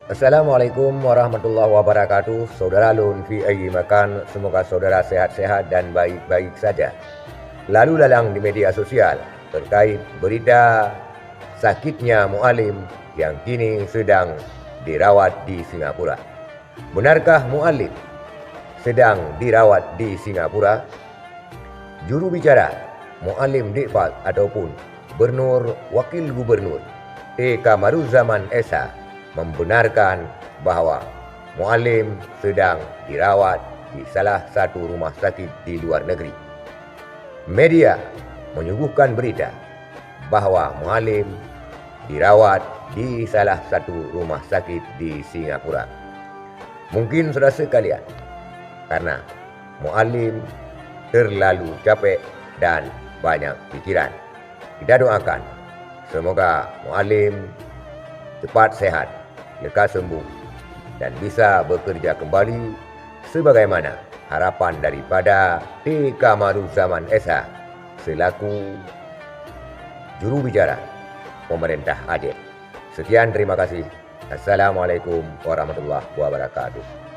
Assalamualaikum warahmatullahi wabarakatuh. Saudara Lun fi ayyi makan, semoga saudara sehat-sehat dan baik-baik saja. Lalu lalang di media sosial terkait berita sakitnya mu'alim yang kini sedang dirawat di Singapura. Benarkah mu'alim sedang dirawat di Singapura? Juru bicara Mu'alim Dikfat ataupun Gubernur Wakil Gubernur T. Kamaruzaman Esa membenarkan bahwa mu'alim sedang dirawat di salah satu rumah sakit di luar negeri. Media menyuguhkan berita bahwa mu'alim dirawat di salah satu rumah sakit di Singapura. Mungkin saudara sekalian, karena mu'alim terlalu capek dan banyak pikiran. Kita doakan semoga mu'alim cepat sehat, lekas sembuh, dan bisa bekerja kembali sebagaimana harapan daripada T. Kamaruzaman Esa selaku juru bicara pemerintah Aceh. Sekian, terima kasih. Assalamualaikum warahmatullahi wabarakatuh.